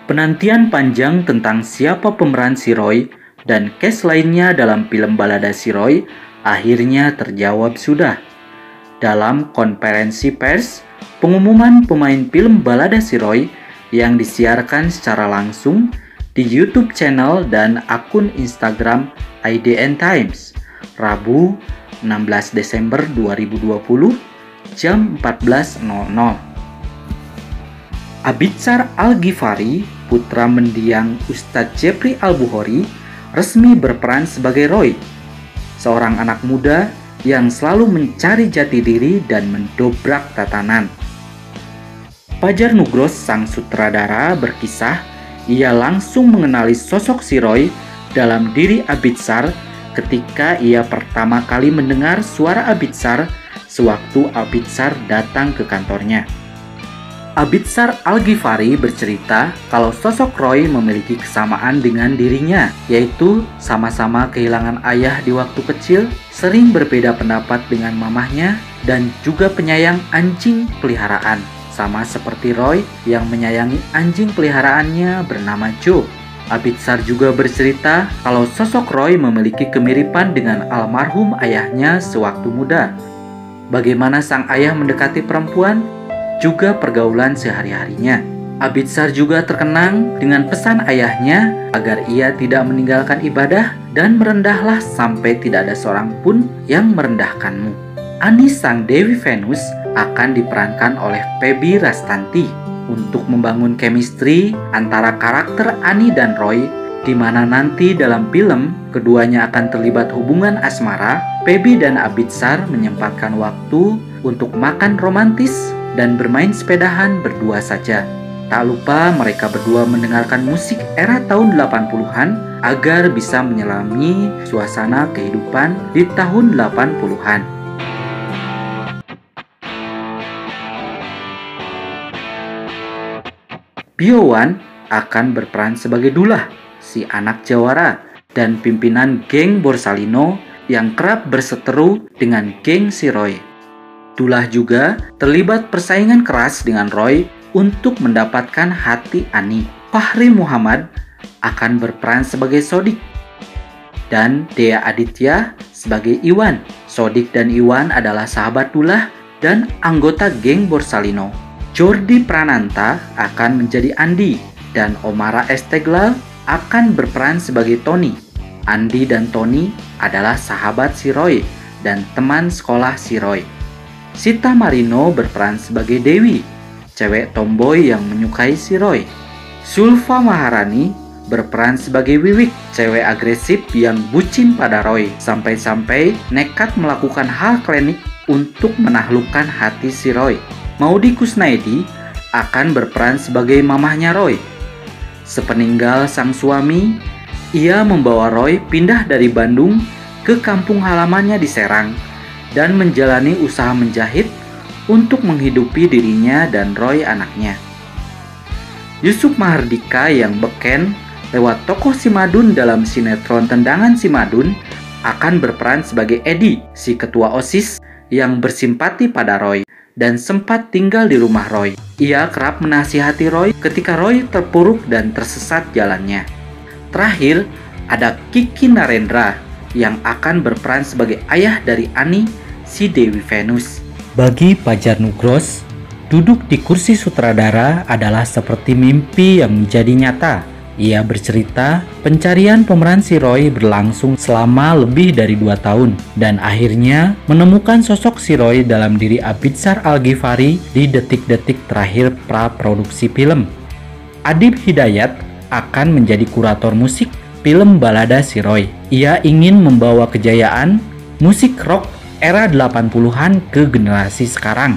Penantian panjang tentang siapa pemeran si Roy dan cast lainnya dalam film Balada si Roy akhirnya terjawab sudah. Dalam konferensi pers, pengumuman pemain film Balada si Roy yang disiarkan secara langsung di YouTube channel dan akun Instagram IDN Times, Rabu 16 Desember 2020 jam 14.00. Abitsar Al-Ghifari, putra mendiang Ustadz Jepri Al-Bukhari, resmi berperan sebagai Roy, seorang anak muda yang selalu mencari jati diri dan mendobrak tatanan. Fajar Nugros, sang sutradara, berkisah ia langsung mengenali sosok si Roy dalam diri Abitsar ketika ia pertama kali mendengar suara Abitsar sewaktu Abitsar datang ke kantornya. Abitsar Al-Ghifari bercerita kalau sosok Roy memiliki kesamaan dengan dirinya, yaitu sama-sama kehilangan ayah di waktu kecil, sering berbeda pendapat dengan mamahnya, dan juga penyayang anjing peliharaan. Sama seperti Roy yang menyayangi anjing peliharaannya bernama Joe. Abitsar juga bercerita kalau sosok Roy memiliki kemiripan dengan almarhum ayahnya sewaktu muda. Bagaimana sang ayah mendekati perempuan, juga pergaulan sehari-harinya. Abitsar juga terkenang dengan pesan ayahnya agar ia tidak meninggalkan ibadah dan merendahlah sampai tidak ada seorang pun yang merendahkanmu. Ani sang Dewi Venus akan diperankan oleh Feby Rastanti untuk membangun chemistry antara karakter Ani dan Roy, di mana nanti dalam film keduanya akan terlibat hubungan asmara. Feby dan Abitsar menyempatkan waktu untuk makan romantis dan bermain sepedahan berdua saja. Tak lupa mereka berdua mendengarkan musik era tahun 80-an agar bisa menyelami suasana kehidupan di tahun 80-an. Biowan akan berperan sebagai Dullah, si anak jawara dan pimpinan geng Borsalino yang kerap berseteru dengan geng si Roy. Dullah juga terlibat persaingan keras dengan Roy untuk mendapatkan hati Ani. Fahri Muhammad akan berperan sebagai Sodik dan Dea Aditya sebagai Iwan. Sodik dan Iwan adalah sahabat Dullah dan anggota geng Borsalino. Jordi Prananta akan menjadi Andi dan Omara Esteglal akan berperan sebagai Tony. Andi dan Tony adalah sahabat si Roy dan teman sekolah si Roy. Sita Marino berperan sebagai Dewi, cewek tomboy yang menyukai si Roy. Sulfa Maharani berperan sebagai Wiwik, cewek agresif yang bucin pada Roy, sampai-sampai nekat melakukan hal klinik untuk menaklukkan hati si Roy. Maudy Kusnaedi akan berperan sebagai mamahnya Roy. Sepeninggal sang suami, ia membawa Roy pindah dari Bandung ke kampung halamannya di Serang dan menjalani usaha menjahit untuk menghidupi dirinya dan Roy anaknya. Yusuf Mahardika yang beken lewat tokoh si Madun dalam sinetron Tendangan si Madun akan berperan sebagai Edi, si ketua OSIS yang bersimpati pada Roy dan sempat tinggal di rumah Roy. Ia kerap menasihati Roy ketika Roy terpuruk dan tersesat jalannya. Terakhir, ada Kiki Narendra yang akan berperan sebagai ayah dari Ani, si Dewi Venus. Bagi Fajar Nugros, duduk di kursi sutradara adalah seperti mimpi yang menjadi nyata. Ia bercerita pencarian pemeran si Roy berlangsung selama lebih dari 2 tahun dan akhirnya menemukan sosok si Roy dalam diri Abitsar Al-Ghifari di detik-detik terakhir pra-produksi film. Adib Hidayat akan menjadi kurator musik film Balada si Roy. Ia ingin membawa kejayaan musik rock era 80-an ke generasi sekarang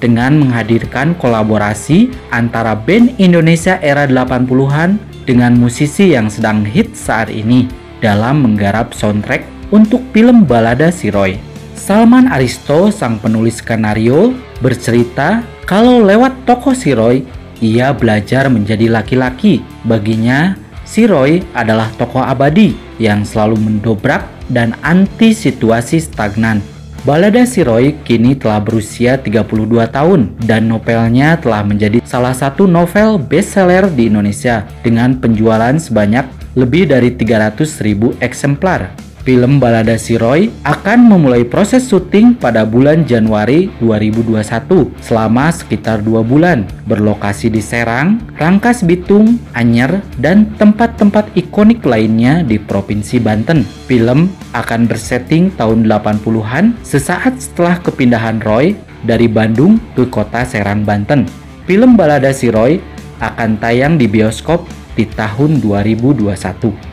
dengan menghadirkan kolaborasi antara band Indonesia era 80-an dengan musisi yang sedang hit saat ini dalam menggarap soundtrack untuk film Balada si Roy. Salman Aristo, sang penulis skenario, bercerita kalau lewat tokoh si Roy, ia belajar menjadi laki-laki. Baginya, si Roy adalah tokoh abadi yang selalu mendobrak dan anti situasi stagnan. Balada Si Roy kini telah berusia 32 tahun dan novelnya telah menjadi salah satu novel bestseller di Indonesia dengan penjualan sebanyak lebih dari 300.000 eksemplar. Film Balada Si Roy akan memulai proses syuting pada bulan Januari 2021 selama sekitar 2 bulan, berlokasi di Serang, Rangkas Bitung, Anyer, dan tempat-tempat ikonik lainnya di Provinsi Banten. Film akan bersetting tahun 80-an sesaat setelah kepindahan Roy dari Bandung ke kota Serang, Banten. Film Balada Si Roy akan tayang di bioskop di tahun 2021.